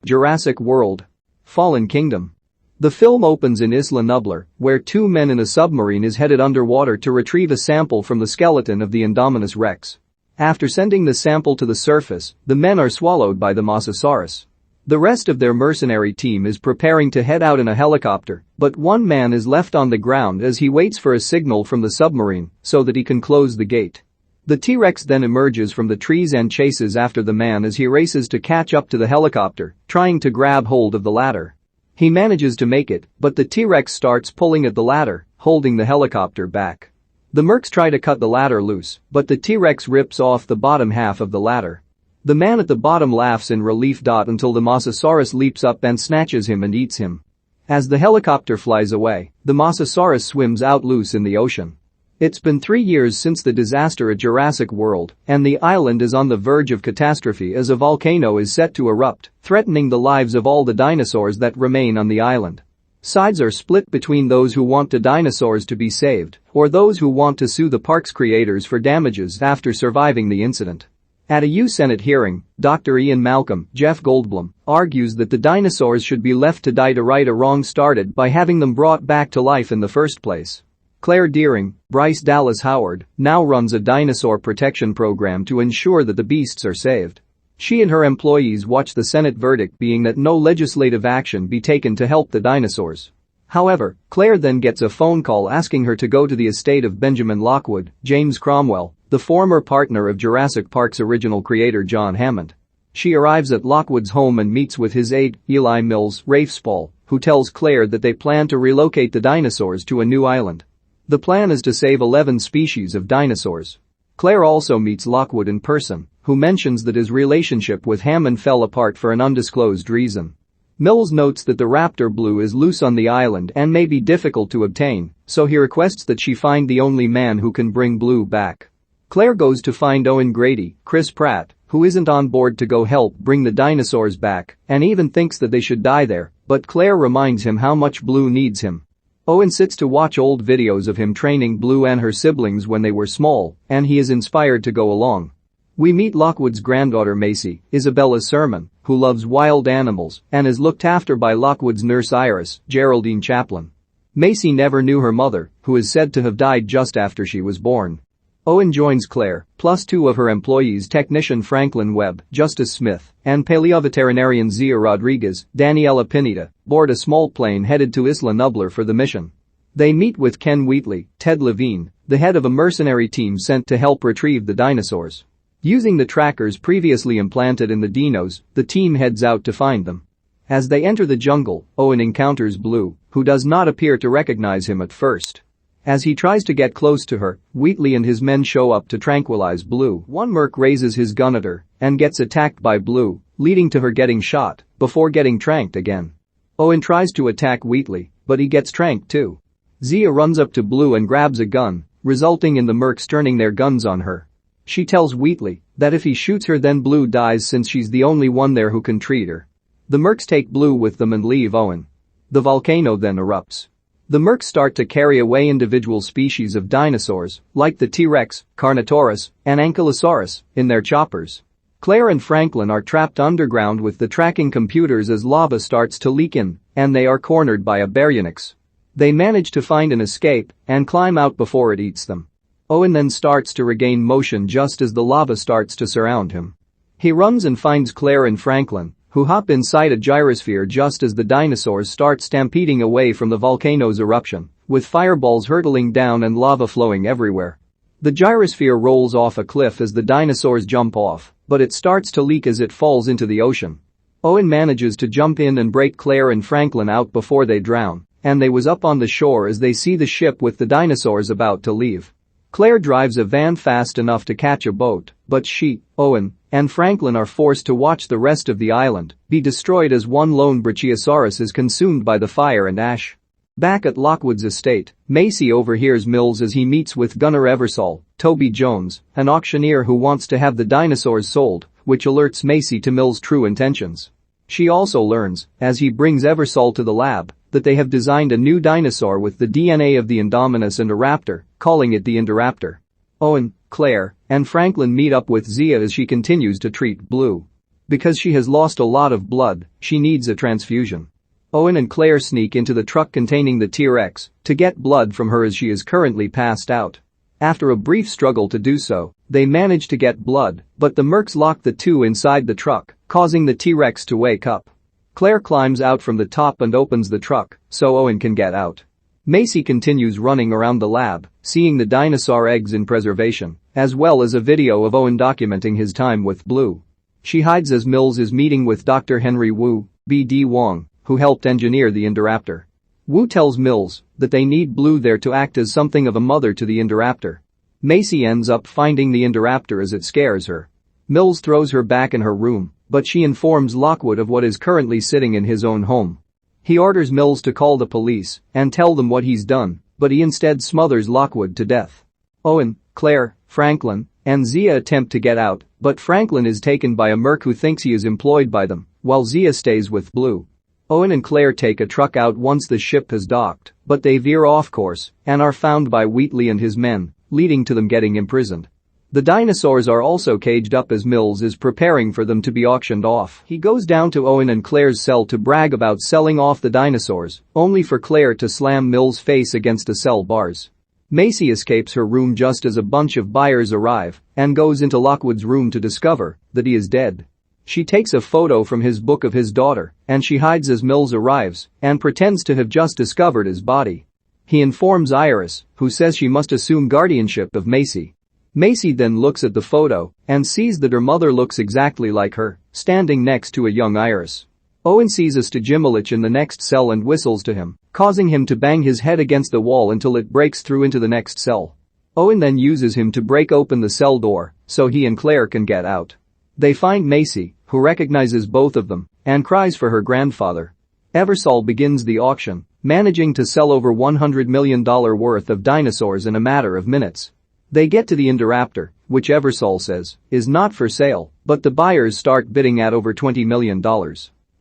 Jurassic World. Fallen Kingdom. The film opens in Isla Nublar, where two men in a submarine is headed underwater to retrieve a sample from the skeleton of the Indominus Rex. After sending the sample to the surface, the men are swallowed by the Mosasaurus. The rest of their mercenary team is preparing to head out in a helicopter, but one man is left on the ground as he waits for a signal from the submarine so that he can close the gate. The T-Rex then emerges from the trees and chases after the man as he races to catch up to the helicopter, trying to grab hold of the ladder. He manages to make it, but the T-Rex starts pulling at the ladder, holding the helicopter back. The mercs try to cut the ladder loose, but the T-Rex rips off the bottom half of the ladder. The man at the bottom laughs in relief. Until the Mosasaurus leaps up and snatches him and eats him. As the helicopter flies away, the Mosasaurus swims out loose in the ocean. It's been 3 years since the disaster at Jurassic World, and the island is on the verge of catastrophe as a volcano is set to erupt, threatening the lives of all the dinosaurs that remain on the island. Sides are split between those who want the dinosaurs to be saved or those who want to sue the park's creators for damages after surviving the incident. At a U Senate hearing, Dr. Ian Malcolm, Jeff Goldblum, argues that the dinosaurs should be left to die to right a wrong started by having them brought back to life in the first place. Claire Deering, Bryce Dallas Howard, now runs a dinosaur protection program to ensure that the beasts are saved. She and her employees watch the Senate verdict being that no legislative action be taken to help the dinosaurs. However, Claire then gets a phone call asking her to go to the estate of Benjamin Lockwood, James Cromwell, the former partner of Jurassic Park's original creator John Hammond. She arrives at Lockwood's home and meets with his aide, Eli Mills, Rafe Spall, who tells Claire that they plan to relocate the dinosaurs to a new island. The plan is to save 11 species of dinosaurs. Claire also meets Lockwood in person, who mentions that his relationship with Hammond fell apart for an undisclosed reason. Mills notes that the raptor Blue is loose on the island and may be difficult to obtain, so he requests that she find the only man who can bring Blue back. Claire goes to find Owen Grady, Chris Pratt, who isn't on board to go help bring the dinosaurs back and even thinks that they should die there, but Claire reminds him how much Blue needs him. Owen sits to watch old videos of him training Blue and her siblings when they were small, and he is inspired to go along. We meet Lockwood's granddaughter Macy, Isabella Sermon, who loves wild animals and is looked after by Lockwood's nurse Iris, Geraldine Chaplin. Macy never knew her mother, who is said to have died just after she was born. Owen joins Claire, plus 2 of her employees, technician Franklin Webb, Justice Smith, and paleoveterinarian Zia Rodriguez, Daniella Pineda, board a small plane headed to Isla Nublar for the mission. They meet with Ken Wheatley, Ted Levine, the head of a mercenary team sent to help retrieve the dinosaurs. Using the trackers previously implanted in the dinos, the team heads out to find them. As they enter the jungle, Owen encounters Blue, who does not appear to recognize him at first. As he tries to get close to her, Wheatley and his men show up to tranquilize Blue. One merc raises his gun at her and gets attacked by Blue, leading to her getting shot before getting tranked again. Owen tries to attack Wheatley, but he gets tranked too. Zia runs up to Blue and grabs a gun, resulting in the mercs turning their guns on her. She tells Wheatley that if he shoots her then Blue dies since she's the only one there who can treat her. The mercs take Blue with them and leave Owen. The volcano then erupts. The mercs start to carry away individual species of dinosaurs, like the T-Rex, Carnotaurus, and Ankylosaurus, in their choppers. Claire and Franklin are trapped underground with the tracking computers as lava starts to leak in, and they are cornered by a baryonyx. They manage to find an escape and climb out before it eats them. Owen then starts to regain motion just as the lava starts to surround him. He runs and finds Claire and Franklin, who hop inside a gyrosphere just as the dinosaurs start stampeding away from the volcano's eruption, with fireballs hurtling down and lava flowing everywhere. The gyrosphere rolls off a cliff as the dinosaurs jump off, but it starts to leak as it falls into the ocean. Owen manages to jump in and break Claire and Franklin out before they drown, and they was up on the shore as they see the ship with the dinosaurs about to leave. Claire drives a van fast enough to catch a boat, but she, Owen, and Franklin are forced to watch the rest of the island be destroyed as one lone Brachiosaurus is consumed by the fire and ash. Back at Lockwood's estate, Macy overhears Mills as he meets with Gunnar Eversole, Toby Jones, an auctioneer who wants to have the dinosaurs sold, which alerts Macy to Mills' true intentions. She also learns, as he brings Eversole to the lab, that they have designed a new dinosaur with the DNA of the Indominus and a raptor, calling it the Indoraptor. Owen, Claire, and Franklin meet up with Zia as she continues to treat Blue. Because she has lost a lot of blood, she needs a transfusion. Owen and Claire sneak into the truck containing the T-Rex to get blood from her as she is currently passed out. After a brief struggle to do so, they manage to get blood, but the mercs lock the two inside the truck, causing the T-Rex to wake up. Claire climbs out from the top and opens the truck so Owen can get out. Macy continues running around the lab, seeing the dinosaur eggs in preservation, as well as a video of Owen documenting his time with Blue. She hides as Mills is meeting with Dr. Henry Wu, B.D. Wong, who helped engineer the Indoraptor. Wu tells Mills that they need Blue there to act as something of a mother to the Indoraptor. Macy ends up finding the Indoraptor as it scares her. Mills throws her back in her room, but she informs Lockwood of what is currently sitting in his own home. He orders Mills to call the police and tell them what he's done, but he instead smothers Lockwood to death. Owen, Claire, Franklin, and Zia attempt to get out, but Franklin is taken by a merc who thinks he is employed by them, while Zia stays with Blue. Owen and Claire take a truck out once the ship has docked, but they veer off course and are found by Wheatley and his men, leading to them getting imprisoned. The dinosaurs are also caged up as Mills is preparing for them to be auctioned off. He goes down to Owen and Claire's cell to brag about selling off the dinosaurs, only for Claire to slam Mills' face against the cell bars. Macy escapes her room just as a bunch of buyers arrive and goes into Lockwood's room to discover that he is dead. She takes a photo from his book of his daughter and she hides as Mills arrives and pretends to have just discovered his body. He informs Iris, who says she must assume guardianship of Macy. Macy then looks at the photo and sees that her mother looks exactly like her, standing next to a young Iris. Owen sees a Stigimilich in the next cell and whistles to him, causing him to bang his head against the wall until it breaks through into the next cell. Owen then uses him to break open the cell door so he and Claire can get out. They find Macy, who recognizes both of them, and cries for her grandfather. Eversol begins the auction, managing to sell over $100 million worth of dinosaurs in a matter of minutes. They get to the Indoraptor, which Eversol says is not for sale, but the buyers start bidding at over $20 million.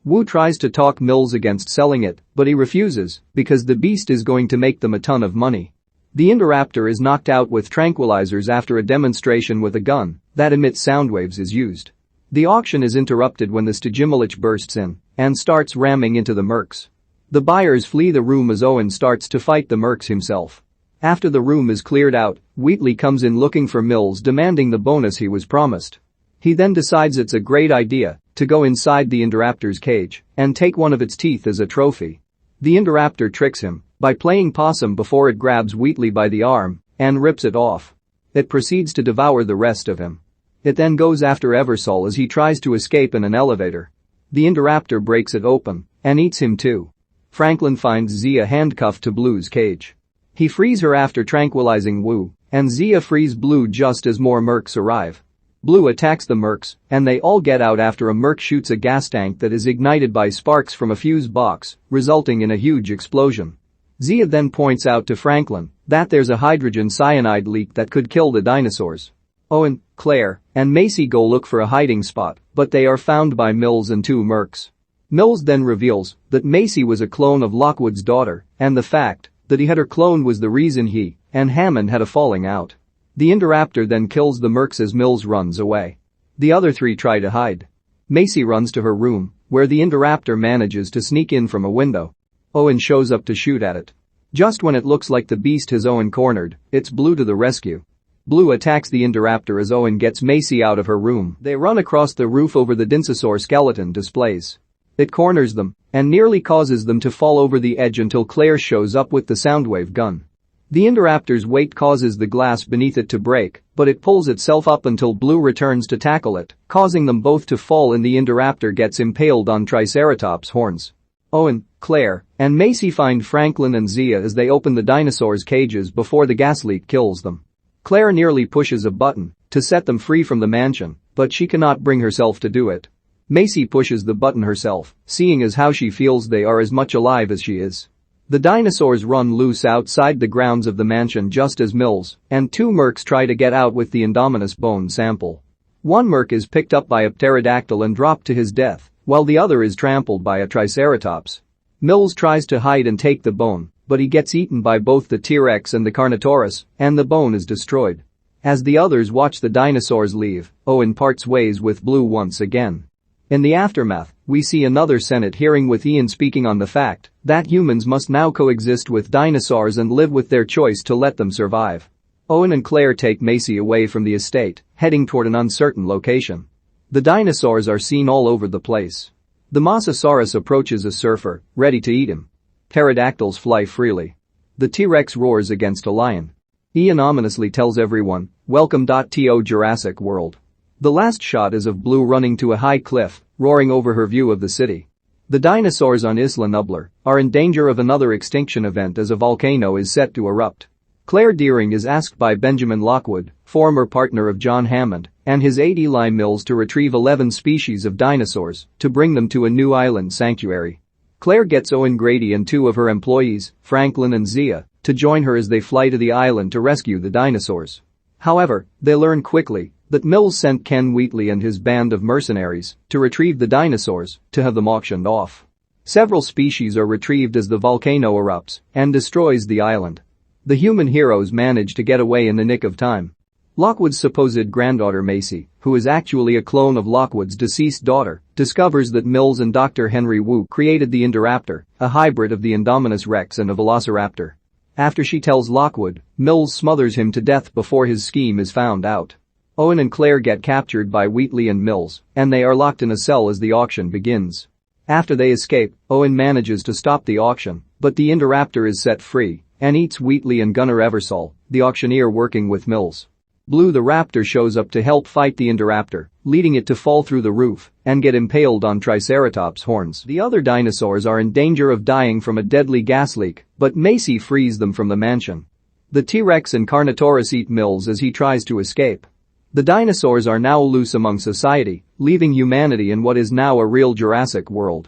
Wu tries to talk Mills against selling it, but he refuses because the beast is going to make them a ton of money. The Indoraptor is knocked out with tranquilizers after a demonstration with a gun that emits sound waves is used. The auction is interrupted when the Stigimilich bursts in and starts ramming into the mercs. The buyers flee the room as Owen starts to fight the mercs himself. After the room is cleared out, Wheatley comes in looking for Mills demanding the bonus he was promised. He then decides it's a great idea to go inside the Indoraptor's cage and take one of its teeth as a trophy. The Indoraptor tricks him by playing possum before it grabs Wheatley by the arm and rips it off. It proceeds to devour the rest of him. It then goes after Eversol as he tries to escape in an elevator. The Indoraptor breaks it open and eats him too. Franklin finds Zia handcuffed to Blue's cage. He frees her after tranquilizing Wu, and Zia frees Blue just as more mercs arrive. Blue attacks the mercs, and they all get out after a merc shoots a gas tank that is ignited by sparks from a fuse box, resulting in a huge explosion. Zia then points out to Franklin that there's a hydrogen cyanide leak that could kill the dinosaurs. Owen, Claire, and Macy go look for a hiding spot, but they are found by Mills and two mercs. Mills then reveals that Macy was a clone of Lockwood's daughter, and the fact that he had her clone was the reason he and Hammond had a falling out. The Indoraptor then kills the mercs as Mills runs away. The other three try to hide. Macy runs to her room, where the Indoraptor manages to sneak in from a window. Owen shows up to shoot at it. Just when it looks like the beast has Owen cornered, it's Blue to the rescue. Blue attacks the Indoraptor as Owen gets Macy out of her room. They run across the roof over the dinosaur skeleton displays. It corners them and nearly causes them to fall over the edge until Claire shows up with the soundwave gun. The Indoraptor's weight causes the glass beneath it to break, but it pulls itself up until Blue returns to tackle it, causing them both to fall and the Indoraptor gets impaled on Triceratops' horns. Owen, Claire, and Macy find Franklin and Zia as they open the dinosaurs' cages before the gas leak kills them. Claire nearly pushes a button to set them free from the mansion, but she cannot bring herself to do it. Macy pushes the button herself, seeing as how she feels they are as much alive as she is. The dinosaurs run loose outside the grounds of the mansion just as Mills and two mercs try to get out with the Indominus bone sample. One merc is picked up by a pterodactyl and dropped to his death, while the other is trampled by a triceratops. Mills tries to hide and take the bone, but he gets eaten by both the T-Rex and the Carnotaurus, and the bone is destroyed. As the others watch the dinosaurs leave, Owen parts ways with Blue once again. In the aftermath, we see another Senate hearing with Ian speaking on the fact that humans must now coexist with dinosaurs and live with their choice to let them survive. Owen and Claire take Macy away from the estate, heading toward an uncertain location. The dinosaurs are seen all over the place. The Mosasaurus approaches a surfer, ready to eat him. Pterodactyls fly freely. The T-Rex roars against a lion. Ian ominously tells everyone, "Welcome to Jurassic World." The last shot is of Blue running to a high cliff, roaring over her view of the city. The dinosaurs on Isla Nublar are in danger of another extinction event as a volcano is set to erupt. Claire Deering is asked by Benjamin Lockwood, former partner of John Hammond, and his aide Eli Mills to retrieve 11 species of dinosaurs to bring them to a new island sanctuary. Claire gets Owen Grady and 2 of her employees, Franklin and Zia, to join her as they fly to the island to rescue the dinosaurs. However, they learn quickly that Mills sent Ken Wheatley and his band of mercenaries to retrieve the dinosaurs to have them auctioned off. Several species are retrieved as the volcano erupts and destroys the island. The human heroes manage to get away in the nick of time. Lockwood's supposed granddaughter Macy, who is actually a clone of Lockwood's deceased daughter, discovers that Mills and Dr. Henry Wu created the Indoraptor, a hybrid of the Indominus Rex and a Velociraptor. After she tells Lockwood, Mills smothers him to death before his scheme is found out. Owen and Claire get captured by Wheatley and Mills, and they are locked in a cell as the auction begins. After they escape, Owen manages to stop the auction, but the Indoraptor is set free and eats Wheatley and Gunnar Eversole, the auctioneer working with Mills. Blue the raptor shows up to help fight the Indoraptor, leading it to fall through the roof and get impaled on Triceratops' horns. The other dinosaurs are in danger of dying from a deadly gas leak, but Macy frees them from the mansion. The T-Rex and Carnotaurus eat Mills as he tries to escape. The dinosaurs are now loose among society, leaving humanity in what is now a real Jurassic World.